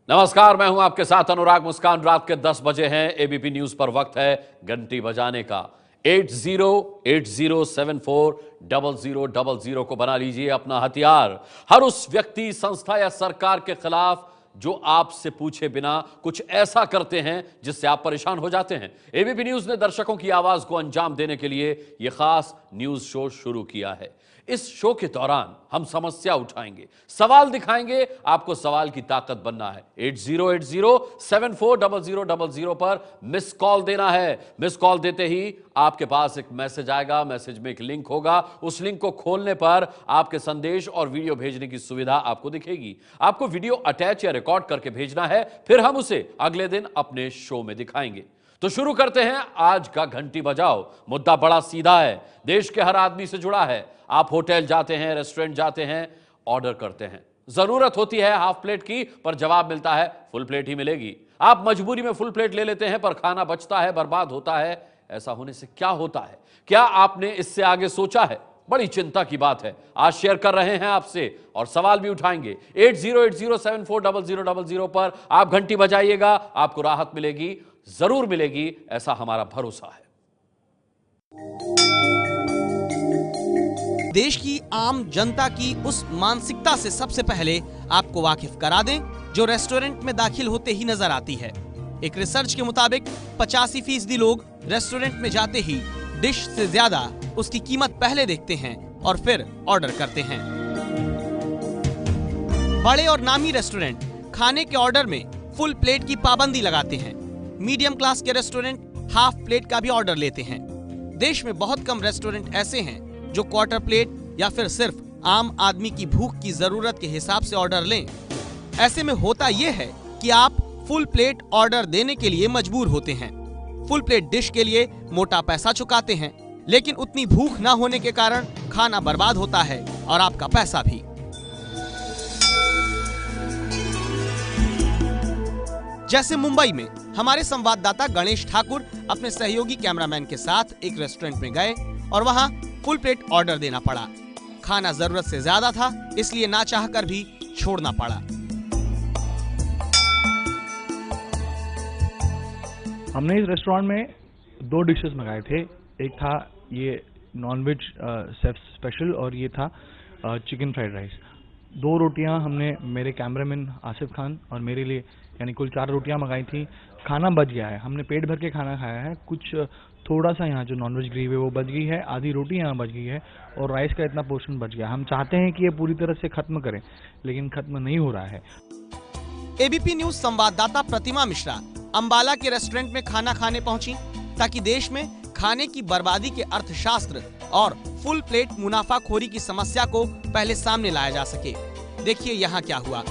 नमस्कार, मैं हूं आपके साथ अनुराग मुस्कान। रात के 10 बजे हैं। एबीपी न्यूज पर वक्त है घंटी बजाने का। 8080740000 को बना लीजिए अपना हथियार। हर उस व्यक्ति, संस्था या सरकार के खिलाफ जो आपसे पूछे बिना कुछ ऐसा करते हैं जिससे आप परेशान हो जाते हैं। एबीपी न्यूज ने दर्शकों की आवाज को अंजाम देने के लिए यह खास न्यूज शो शुरू किया है। इस शो के दौरान हम समस्या उठाएंगे, सवाल दिखाएंगे। आपको सवाल की ताकत बनना है। 8080740000 पर मिस कॉल देना है। मिस कॉल देते ही आपके पास एक मैसेज आएगा। मैसेज में एक लिंक होगा। उस लिंक को खोलने पर आपके संदेश और वीडियो भेजने की सुविधा आपको दिखेगी। आपको वीडियो अटैच या रिकॉर्ड करके भेजना है, फिर हम उसे अगले दिन अपने शो में दिखाएंगे। तो शुरू करते हैं आज का घंटी बजाओ। मुद्दा बड़ा सीधा है, देश के हर आदमी से जुड़ा है। आप होटल जाते हैं, रेस्टोरेंट जाते हैं, ऑर्डर करते हैं। जरूरत होती है हाफ प्लेट की, पर जवाब मिलता है फुल प्लेट ही मिलेगी। आप मजबूरी में फुल प्लेट ले लेते हैं, पर खाना बचता है, बर्बाद होता है। ऐसा होने से क्या होता है? क्या आपने इससे आगे सोचा है? बड़ी चिंता की बात है। आज शेयर कर रहे हैं आपसे और सवाल भी उठाएंगे। 8080740000 पर आप घंटी बजाइएगा, आपको राहत मिलेगी, जरूर मिलेगी, ऐसा हमारा भरोसा है। देश की आम जनता की उस मानसिकता से सबसे पहले आपको वाकिफ करा दें जो रेस्टोरेंट में दाखिल होते ही नजर आती है। एक रिसर्च के मुताबिक 85% लोग रेस्टोरेंट में जाते ही डिश से ज्यादा उसकी कीमत पहले देखते हैं और फिर ऑर्डर करते हैं। बड़े और नामी रेस्टोरेंट खाने के ऑर्डर में फुल प्लेट की पाबंदी लगाते हैं। मीडियम क्लास के रेस्टोरेंट हाफ प्लेट का भी ऑर्डर लेते हैं। देश में बहुत कम रेस्टोरेंट ऐसे हैं जो क्वार्टर प्लेट या फिर सिर्फ आम आदमी की भूख की जरूरत के हिसाब से ऑर्डर लें। ऐसे में होता यह है कि आप फुल प्लेट ऑर्डर देने के लिए मजबूर होते हैं। फुल प्लेट डिश के लिए मोटा पैसा चुकाते हैं, लेकिन उतनी भूख न होने के कारण खाना बर्बाद होता है और आपका पैसा भी। जैसे मुंबई में हमारे संवाददाता गणेश ठाकुर अपने सहयोगी कैमरामैन के साथ एक रेस्टोरेंट में गए और वहां फुल प्लेट ऑर्डर देना पड़ा। खाना जरूरत से ज्यादा था, इसलिए ना चाहकर भी छोड़ना पड़ा। हमने इस रेस्टोरेंट में 2 डिशेस मंगाए थे। एक था ये नॉनवेज शेफ स्पेशल और ये था चिकन फ्राइड राइस। 2 रोटियां हमने मेरे कैमरामैन आसिफ खान और मेरे लिए, यानी कुल 4 रोटियां मंगाई थी। खाना बच गया है, हमने पेट भर के खाना खाया है। कुछ थोड़ा सा यहाँ जो नॉनवेज ग्रेवी है वो बच गई है, आधी रोटी यहाँ बच गई है और राइस का इतना पोर्शन बच गया। हम चाहते हैं कि ये पूरी तरह से खत्म करें, लेकिन खत्म नहीं हो रहा है। एबीपी न्यूज संवाददाता प्रतिमा मिश्रा अंबाला के रेस्टोरेंट में खाना खाने पहुंची ताकि देश में खाने की बर्बादी के अर्थशास्त्र और फुल प्लेट मुनाफाखोरी की समस्या को पहले सामने लाया जा सके। देखिए यहाँ क्या हुआ।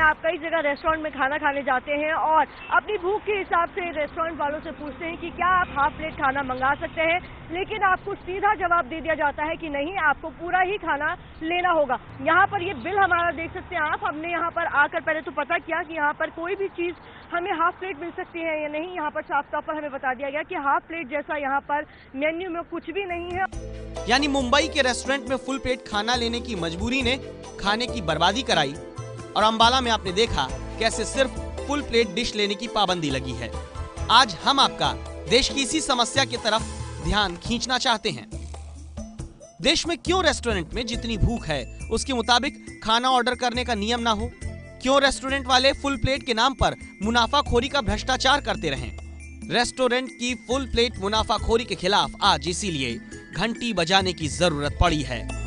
आप कई जगह रेस्टोरेंट में खाना खाने जाते हैं और अपनी भूख के हिसाब से रेस्टोरेंट वालों से पूछते हैं कि क्या आप हाफ प्लेट खाना मंगा सकते हैं, लेकिन आपको सीधा जवाब दे दिया जाता है कि नहीं, आपको पूरा ही खाना लेना होगा। यहाँ पर ये बिल हमारा देख सकते हैं आप। हमने यहाँ पर आकर पहले तो पता किया कि यहाँ पर कोई भी चीज हमें हाफ प्लेट मिल सकती है या नहीं। यहाँ पर साफ तौर पर हमें बता दिया गया कि हाफ प्लेट जैसा यहाँ पर मेन्यू में कुछ भी नहीं है। यानी मुंबई के रेस्टोरेंट में फुल प्लेट खाना लेने की मजबूरी ने खाने की बर्बादी कराई और अंबाला में आपने देखा कैसे सिर्फ फुल प्लेट डिश लेने की पाबंदी लगी है। आज हम आपका देश की इसी समस्या की तरफ ध्यान खींचना चाहते हैं। देश में क्यों रेस्टोरेंट में जितनी भूख है उसके मुताबिक खाना ऑर्डर करने का नियम ना हो? क्यों रेस्टोरेंट वाले फुल प्लेट के नाम पर मुनाफाखोरी का भ्रष्टाचार करते रहें? रेस्टोरेंट की फुल प्लेट मुनाफाखोरी के खिलाफ आज इसीलिए घंटी बजाने की जरूरत पड़ी है।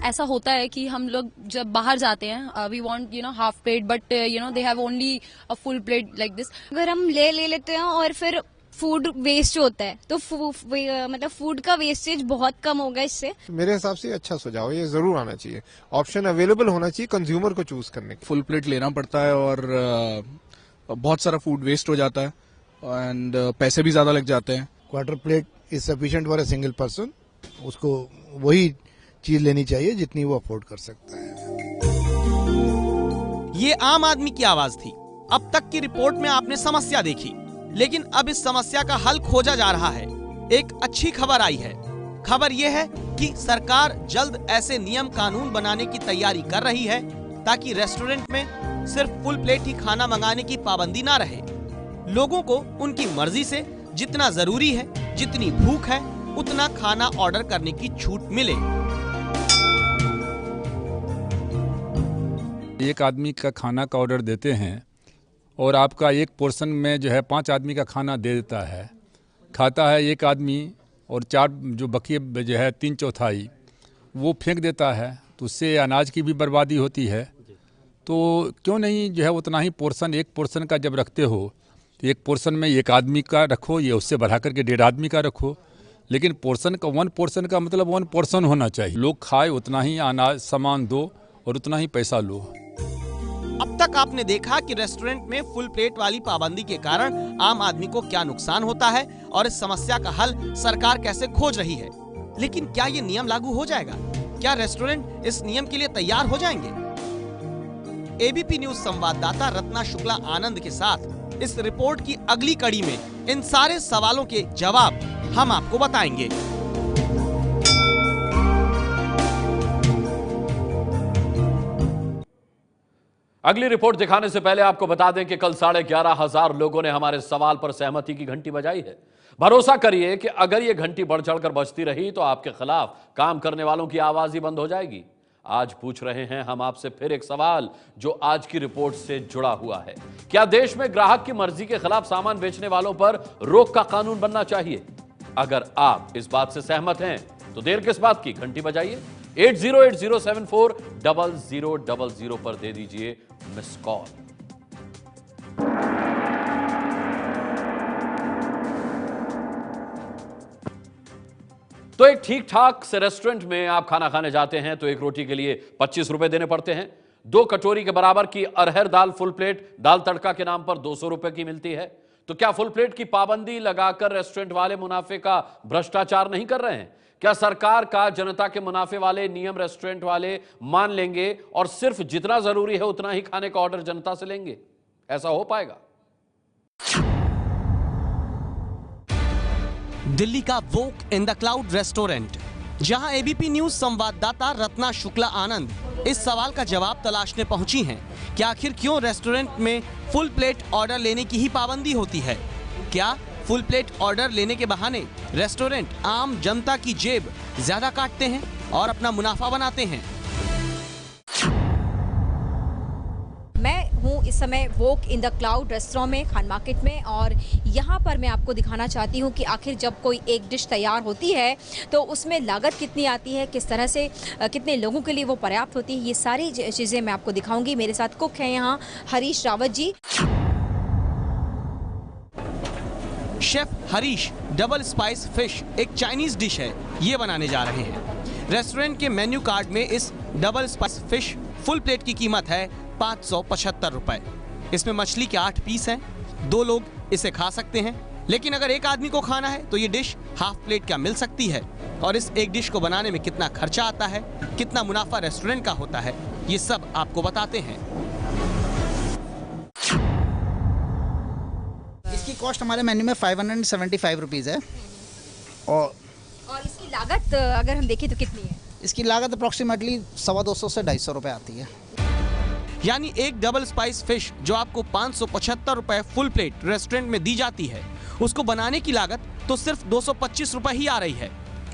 ऐसा होता है कि हम लोग जब बाहर जाते हैं, we want half plate, but they have only a full plate like this. अगर हम ले लेते हैं और फिर फूड वेस्ट होता है तो मतलब फूड का वेस्टेज बहुत कम होगा इससे। मेरे हिसाब से अच्छा सुझाव है, ये जरूर आना चाहिए। ऑप्शन अवेलेबल होना चाहिए कंज्यूमर को चूज करने के। फुल प्लेट लेना पड़ता है और बहुत सारा फूड वेस्ट हो जाता है एंड पैसे भी ज्यादा लग जाते हैं। Quarter plate is sufficient for a single person. उसको वही चीज लेनी चाहिए जितनी वो अफोर्ड कर सकता है। ये आम आदमी की आवाज थी। अब तक की रिपोर्ट में आपने समस्या देखी, लेकिन अब इस समस्या का हल खोजा जा रहा है। एक अच्छी खबर आई है। खबर यह है कि सरकार जल्द ऐसे नियम कानून बनाने की तैयारी कर रही है ताकि रेस्टोरेंट में सिर्फ फुल प्लेट ही खाना मंगाने की पाबंदी ना रहे। लोगों को उनकी मर्जी से जितना जरूरी है, जितनी भूख है, उतना खाना ऑर्डर करने की छूट मिले। एक आदमी का खाना का ऑर्डर देते हैं और आपका एक पोर्शन में जो है 5 आदमी का खाना दे देता है, खाता है एक आदमी और 4 जो बकिए जो है 3/4 वो फेंक देता है, तो उससे अनाज की भी बर्बादी होती है। तो क्यों नहीं जो है उतना ही पोर्शन, एक पोर्शन का जब रखते हो तो एक पोर्शन में एक आदमी का रखो, ये उससे बढ़ा करके 1.5 आदमी का रखो, लेकिन पोर्शन का 1 पोर्शन का मतलब 1 पोर्शन होना चाहिए। लोग खाए उतना ही अनाज सामान दो और उतना ही पैसा लो। अब तक आपने देखा कि रेस्टोरेंट में फुल प्लेट वाली पाबंदी के कारण आम आदमी को क्या नुकसान होता है और इस समस्या का हल सरकार कैसे खोज रही है। लेकिन क्या ये नियम लागू हो जाएगा? क्या रेस्टोरेंट इस नियम के लिए तैयार हो जाएंगे? एबीपी न्यूज संवाददाता रत्ना शुक्ला आनंद के साथ इस रिपोर्ट की अगली कड़ी में इन सारे सवालों के जवाब हम आपको बताएंगे। अगली रिपोर्ट दिखाने से पहले आपको बता दें कि कल 11,500 लोगों ने हमारे सवाल पर सहमति की घंटी बजाई है। भरोसा करिए कि अगर ये घंटी बढ़ चढ़कर बजती रही तो आपके खिलाफ काम करने वालों की आवाज ही बंद हो जाएगी। आज पूछ रहे हैं हम आपसे फिर एक सवाल जो आज की रिपोर्ट से जुड़ा हुआ है। क्या देश में ग्राहक की मर्जी के खिलाफ सामान बेचने वालों पर रोक का कानून बनना चाहिए? अगर आप इस बात से सहमत हैं तो देर किस बात की, घंटी बजाइए। 8080740000 पर दे दीजिए मिस कॉल। तो एक ठीक ठाक से रेस्टोरेंट में आप खाना खाने जाते हैं तो एक रोटी के लिए 25 रुपए देने पड़ते हैं। 2 कटोरी के बराबर की अरहर दाल फुल प्लेट दाल तड़का के नाम पर 200 रुपए की मिलती है। तो क्या फुल प्लेट की पाबंदी लगाकर रेस्टोरेंट वाले मुनाफे का भ्रष्टाचार नहीं कर रहे हैं? क्या सरकार का जनता के मुनाफे वाले नियम रेस्टोरेंट वाले मान लेंगे और सिर्फ जितना जरूरी है उतना ही खाने का ऑर्डर जनता से लेंगे? ऐसा हो पाएगा? दिल्ली का वोक इन द क्लाउड रेस्टोरेंट, जहां एबीपी न्यूज संवाददाता रत्ना शुक्ला आनंद इस सवाल का जवाब तलाशने पहुंची हैं कि आखिर क्यों रेस्टोरेंट में फुल प्लेट ऑर्डर लेने की ही पाबंदी होती है। क्या फुल प्लेट ऑर्डर लेने के बहाने रेस्टोरेंट आम जनता की जेब ज्यादा काटते हैं और अपना मुनाफा बनाते हैं? मैं हूँ इस समय वोक इन द क्लाउड रेस्टोरेंट में, खान मार्केट में, और यहाँ पर मैं आपको दिखाना चाहती हूँ कि आखिर जब कोई एक डिश तैयार होती है तो उसमें लागत कितनी आती है, किस तरह से कितने लोगों के लिए वो पर्याप्त होती है। ये सारी चीज़ें मैं आपको दिखाऊंगी। मेरे साथ कुक हैं यहाँ Harish Rawat ji. Chef Harish double spice fish एक चाइनीज डिश है, ये बनाने जा रहे हैं। रेस्टोरेंट के मेन्यू कार्ड में इस double spice fish full plate की कीमत है 575 रुपए। इसमें मछली के 8 पीस हैं। 2 लोग इसे खा सकते हैं, लेकिन अगर एक आदमी को खाना है तो ये डिश हाफ प्लेट क्या मिल सकती है। और इस एक डिश को बनाने में कितना खर्चा आता है, कितना मुनाफा रेस्टोरेंट का होता है, ये सब आपको बताते हैं। इसकी कॉस्ट हमारे मेन्यू में 575 रुपीज़ है। और इसकी लागत अगर हम देखें तो कितनी है? इसकी लागत अप्रॉक्सीमेटली 250 से 250 रुपये आती है। यानी एक डबल स्पाइस फिश जो आपको 575 रुपए फुल प्लेट रेस्टोरेंट में दी जाती है, उसको बनाने की लागत तो सिर्फ 225 रुपए ही आ रही है।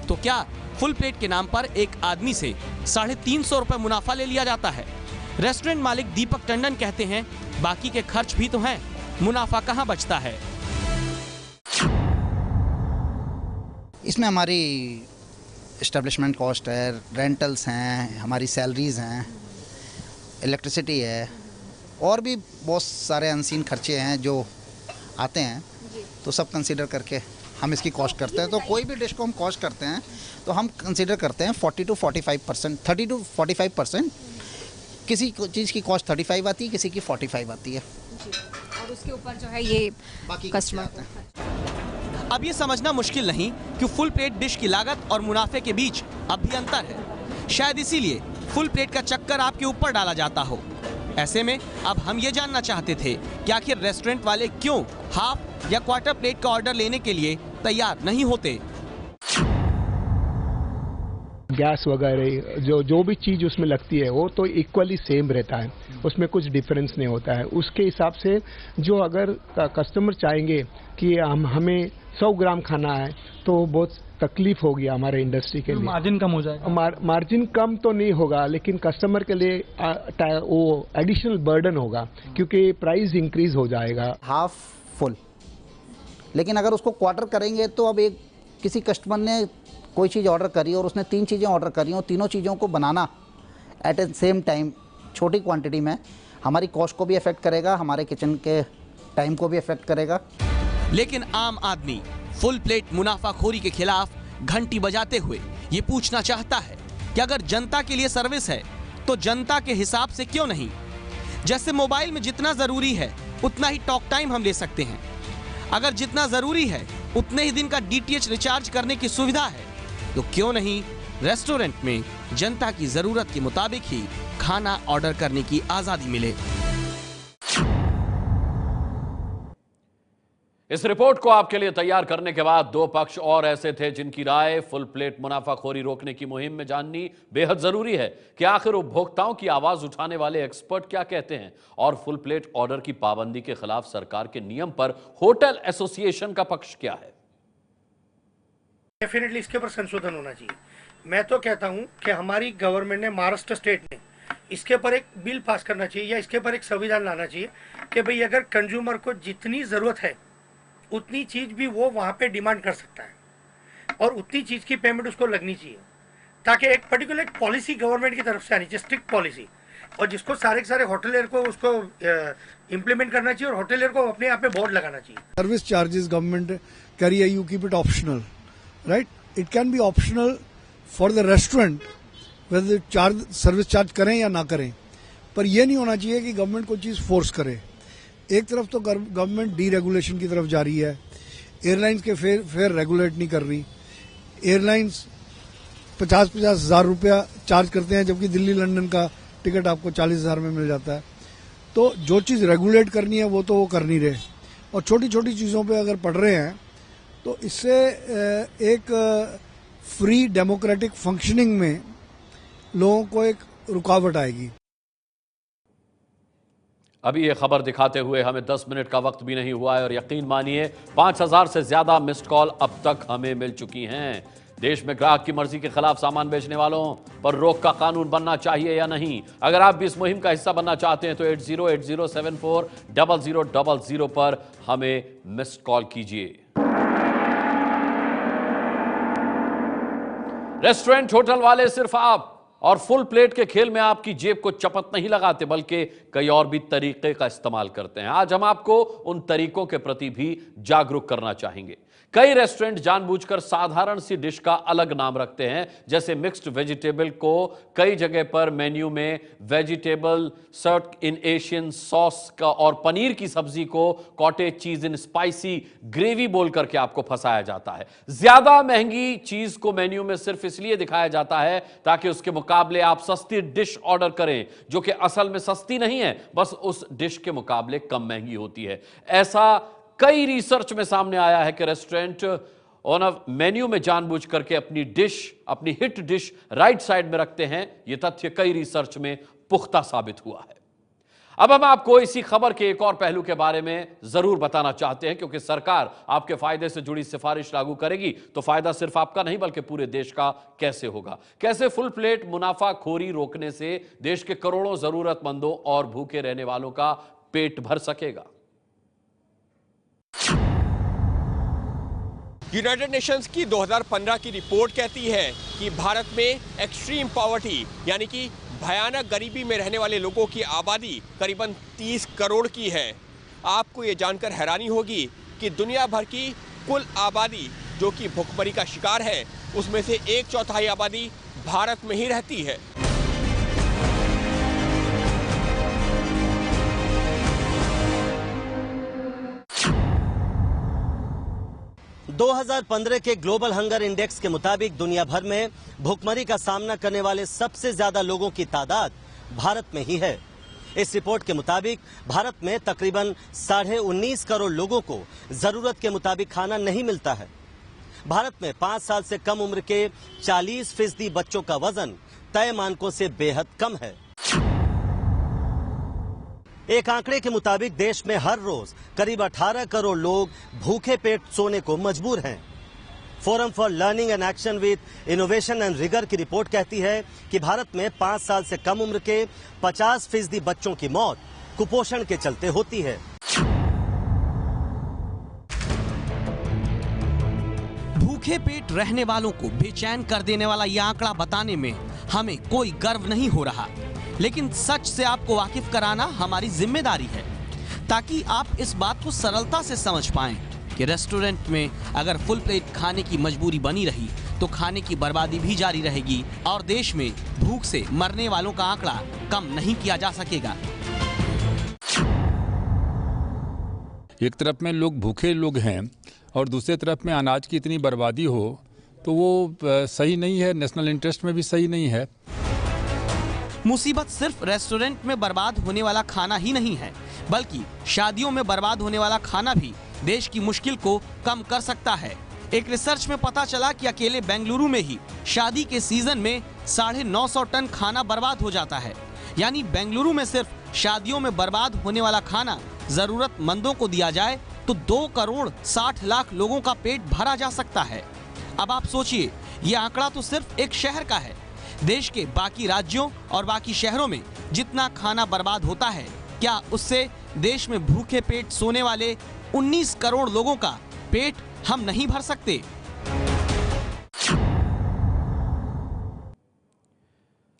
तो क्या फुल प्लेट के नाम पर एक आदमी से 350 रुपए मुनाफा ले लिया जाता है? रेस्टोरेंट मालिक दीपक टंडन कहते हैं बाकी के खर्च भी तो हैं, मुनाफा कहां बचता है? इसमें हमारी एस्टेब्लिशमेंट कॉस्ट है, रेंटल्स हैं, हमारी सैलरीज हैं, इलेक्ट्रिसिटी है, और भी बहुत सारे अनसीन खर्चे हैं जो आते हैं। तो सब कंसीडर करके हम इसकी कॉस्ट करते हैं। तो कोई भी डिश को हम कॉस्ट करते हैं तो हम कंसीडर करते हैं 40 to 45%, 30 to 45%। किसी चीज़ की कॉस्ट 35 आती है, किसी की 45 आती है, और उसके ऊपर जो है ये बाकी कस्टमर आते हैं। अब ये समझना मुश्किल नहीं कि फुल प्लेट डिश की लागत और मुनाफे के बीच अब भी अंतर है। शायद इसीलिए फुल प्लेट का चक्कर आपके ऊपर डाला जाता हो। ऐसे में अब हम ये जानना चाहते थे कि आखिर रेस्टोरेंट वाले क्यों हाफ या क्वार्टर प्लेट का ऑर्डर लेने के लिए तैयार नहीं होते। गैस वगैरह जो भी चीज़ उसमें लगती है वो तो इक्वली सेम रहता है, उसमें कुछ डिफरेंस नहीं होता है। उसके हिसाब से जो अगर कस्टमर चाहेंगे कि हमें 100 ग्राम खाना है तो बहुत तकलीफ होगी हमारे इंडस्ट्री के लिए। मार्जिन कम हो जाएगा। मार्जिन कम तो नहीं होगा, लेकिन कस्टमर के लिए वो एडिशनल बर्डन होगा क्योंकि प्राइस इंक्रीज हो जाएगा। हाफ फुल, लेकिन अगर उसको क्वार्टर करेंगे तो अब एक किसी कस्टमर ने कोई चीज़ ऑर्डर करी और उसने 3 चीज़ें ऑर्डर करी और तीनों चीज़ों को बनाना एट ए सेम टाइम छोटी क्वांटिटी में हमारी कॉस्ट को भी अफेक्ट करेगा, हमारे किचन के टाइम को भी अफेक्ट करेगा। लेकिन आम आदमी फुल प्लेट मुनाफाखोरी के खिलाफ घंटी बजाते हुए ये पूछना चाहता है कि अगर जनता के लिए सर्विस है तो जनता के हिसाब से क्यों नहीं? जैसे मोबाइल में जितना जरूरी है उतना ही टॉक टाइम हम ले सकते हैं, अगर जितना जरूरी है उतने ही दिन का DTH रिचार्ज करने की सुविधा है, तो क्यों नहीं रेस्टोरेंट में जनता की जरूरत के मुताबिक ही खाना ऑर्डर करने की आजादी मिले। इस रिपोर्ट को आपके लिए तैयार करने के बाद 2 पक्ष और ऐसे थे जिनकी राय फुल प्लेट मुनाफाखोरी रोकने की मुहिम में जाननी बेहद जरूरी है कि आखिर उपभोक्ताओं की आवाज उठाने वाले एक्सपर्ट क्या कहते हैं और फुल प्लेट ऑर्डर की पाबंदी के खिलाफ सरकार के नियम पर होटल एसोसिएशन का पक्ष क्या है। डेफिनेटली इसके ऊपर संशोधन होना चाहिए। मैं तो कहता हूं कि हमारी गवर्नमेंट ने, महाराष्ट्र स्टेट ने इसके ऊपर एक बिल पास करना चाहिए या इसके ऊपर एक संविधान लाना चाहिए कि भाई अगर कंज्यूमर को जितनी जरूरत है उतनी चीज भी वो वहां पे डिमांड कर सकता है और उतनी चीज की पेमेंट उसको लगनी चाहिए, ताकि एक पर्टिकुलर पॉलिसी गवर्नमेंट की तरफ से आनी चाहिए, स्ट्रिक्ट पॉलिसी, और जिसको सारे के सारे होटलियर को उसको इम्प्लीमेंट करना चाहिए और होटलियर को अपने आप में बोर्ड लगाना चाहिए। Service charges government carry you keep it optional, right? It can be optional for the restaurant whether charge service charge करें या ना करें, पर यह नहीं होना चाहिए कि गवर्नमेंट कोई चीज फोर्स करे। एक तरफ तो गवर्नमेंट डीरेगुलेशन की तरफ जा रही है, एयरलाइंस के फेयर रेगुलेट नहीं कर रही। एयरलाइंस 50-50 हज़ार रुपया चार्ज करते हैं, जबकि दिल्ली लंदन का टिकट आपको 40,000 में मिल जाता है। तो जो चीज़ रेगुलेट करनी है वो तो वो कर नहीं रहे, और छोटी छोटी चीज़ों पे अगर पड़ रहे हैं तो इससे एक फ्री डेमोक्रेटिक फंक्शनिंग में लोगों को एक रुकावट आएगी। अभी ये खबर दिखाते हुए हमें 10 मिनट का वक्त भी नहीं हुआ है और यकीन मानिए 5000 से ज्यादा मिस्ड कॉल अब तक हमें मिल चुकी हैं। देश में ग्राहक की मर्जी के खिलाफ सामान बेचने वालों पर रोक का कानून बनना चाहिए या नहीं? अगर आप भी इस मुहिम का हिस्सा बनना चाहते हैं तो 8080740000 पर हमें मिस्ड कॉल कीजिए। रेस्टोरेंट होटल वाले सिर्फ आप और फुल प्लेट के खेल में आपकी जेब को चपत नहीं लगाते, बल्कि कई और भी तरीके का इस्तेमाल करते हैं। आज हम आपको उन तरीकों के प्रति भी जागरूक करना चाहेंगे। कई रेस्टोरेंट जानबूझकर साधारण सी डिश का अलग नाम रखते हैं, जैसे मिक्स्ड वेजिटेबल को कई जगह पर मेन्यू में vegetable serve in Asian sauce का और पनीर की सब्जी को कॉटेज चीज इन स्पाइसी ग्रेवी बोल करके आपको फंसाया जाता है। ज्यादा महंगी चीज को मेन्यू में सिर्फ इसलिए दिखाया जाता है ताकि उसके मुकाबले आप सस्ती डिश ऑर्डर करें, जो कि असल में सस्ती नहीं है, बस उस डिश के मुकाबले कम महंगी होती है। ऐसा कई रिसर्च में सामने आया है कि रेस्टोरेंट ऑन मेन्यू में जानबूझ करके अपनी डिश, अपनी हिट डिश राइट साइड में रखते हैं। यह तथ्य कई रिसर्च में पुख्ता साबित हुआ है। अब हम आपको इसी खबर के एक और पहलू के बारे में जरूर बताना चाहते हैं, क्योंकि सरकार आपके फायदे से जुड़ी सिफारिश लागू करेगी तो फायदा सिर्फ आपका नहीं बल्कि पूरे देश का कैसे होगा। कैसे फुल प्लेट मुनाफाखोरी रोकने से देश के करोड़ों जरूरतमंदों और भूखे रहने वालों का पेट भर सकेगा। यूनाइटेड नेशंस की 2015 की रिपोर्ट कहती है कि भारत में एक्सट्रीम पॉवर्टी यानी कि भयानक गरीबी में रहने वाले लोगों की आबादी करीबन 30 करोड़ की है। आपको ये जानकर हैरानी होगी कि दुनिया भर की कुल आबादी जो कि भुखमरी का शिकार है, उसमें से 1/4 आबादी भारत में ही रहती है। 2015 के ग्लोबल हंगर इंडेक्स के मुताबिक दुनिया भर में भुखमरी का सामना करने वाले सबसे ज्यादा लोगों की तादाद भारत में ही है। इस रिपोर्ट के मुताबिक भारत में तकरीबन 19.5 करोड़ लोगों को जरूरत के मुताबिक खाना नहीं मिलता है। भारत में 5 साल से कम उम्र के 40% बच्चों का वजन तय मानकों से बेहद कम है। एक आंकड़े के मुताबिक देश में हर रोज करीब 18 करोड़ लोग भूखे पेट सोने को मजबूर हैं। Forum for learning and action with innovation and rigour की रिपोर्ट कहती है कि भारत में 5 साल से कम उम्र के 50% बच्चों की मौत कुपोषण के चलते होती है। भूखे पेट रहने वालों को बेचैन कर देने वाला यह आंकड़ा बताने में हमें कोई गर्व नहीं हो रहा, लेकिन सच से आपको वाकिफ कराना हमारी जिम्मेदारी है, ताकि आप इस बात को सरलता से समझ पाएं कि रेस्टोरेंट में अगर फुल प्लेट खाने की मजबूरी बनी रही तो खाने की बर्बादी भी जारी रहेगी और देश में भूख से मरने वालों का आंकड़ा कम नहीं किया जा सकेगा। एक तरफ में लोग भूखे लोग हैं और दूसरी तरफ में अनाज की इतनी बर्बादी हो तो वो सही नहीं है, नेशनल इंटरेस्ट में भी सही नहीं है। मुसीबत सिर्फ रेस्टोरेंट में बर्बाद होने वाला खाना ही नहीं है, बल्कि शादियों में बर्बाद होने वाला खाना भी देश की मुश्किल को कम कर सकता है। एक रिसर्च में पता चला कि अकेले बेंगलुरु में ही शादी के सीजन में 950 टन खाना बर्बाद हो जाता है। यानी बेंगलुरु में सिर्फ शादियों में बर्बाद होने वाला खाना जरूरतमंदों को दिया जाए तो 2 करोड़ 60 लाख लोगों का पेट भरा जा सकता है। अब आप सोचिए, ये आंकड़ा तो सिर्फ एक शहर का है। देश के बाकी राज्यों और बाकी शहरों में जितना खाना बर्बाद होता है, क्या उससे देश में भूखे पेट सोने वाले 19 करोड़ लोगों का पेट हम नहीं भर सकते?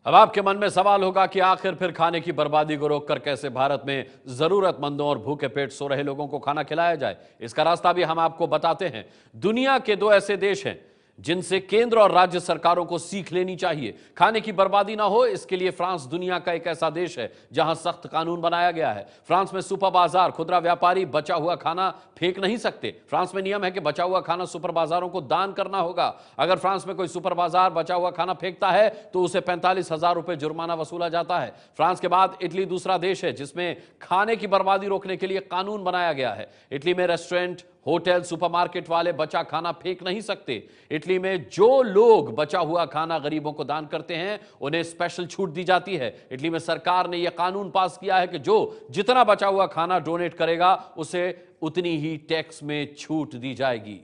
अब आपके मन में सवाल होगा कि आखिर फिर खाने की बर्बादी को रोककर कैसे भारत में जरूरतमंदों और भूखे पेट सो रहे लोगों को खाना खिलाया जाए। इसका रास्ता भी हम आपको बताते हैं। दुनिया के 2 ऐसे देश हैं जिनसे केंद्र और राज्य सरकारों को सीख लेनी चाहिए। खाने की बर्बादी ना हो, इसके लिए फ्रांस दुनिया का एक ऐसा देश है जहां सख्त कानून बनाया गया है। फ्रांस में सुपर बाजार खुदरा व्यापारी बचा हुआ खाना फेंक नहीं सकते। फ्रांस में नियम है कि बचा हुआ खाना सुपर बाजारों को दान करना होगा। अगर फ्रांस में कोई सुपर बाजार बचा हुआ खाना फेंकता है तो उसे 45,000 रुपए जुर्माना वसूला जाता है। फ्रांस के बाद इटली दूसरा देश है जिसमें खाने की बर्बादी रोकने के लिए कानून बनाया गया है। इटली में रेस्टोरेंट, होटल, सुपरमार्केट वाले बचा खाना फेंक नहीं सकते। इटली में जो लोग बचा हुआ खाना गरीबों को दान करते हैं उन्हें स्पेशल छूट दी जाती है। इटली में सरकार ने यह कानून पास किया है कि जो जितना बचा हुआ खाना डोनेट करेगा उसे उतनी ही टैक्स में छूट दी जाएगी।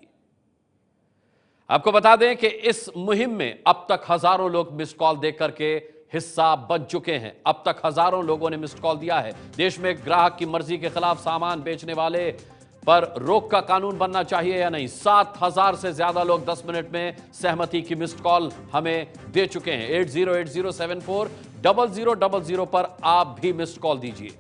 आपको बता दें कि इस मुहिम में अब तक हजारों लोग मिस्ड कॉल देकर के हिस्सा बन चुके हैं। अब तक हजारों लोगों ने मिस्ड कॉल दिया है। देश में ग्राहक की मर्जी के खिलाफ सामान बेचने वाले पर रोक का कानून बनना चाहिए या नहीं। 7,000 से ज्यादा लोग 10 मिनट में सहमति की मिस्ड कॉल हमें दे चुके हैं। 8080740000 पर आप भी मिस्ड कॉल दीजिए।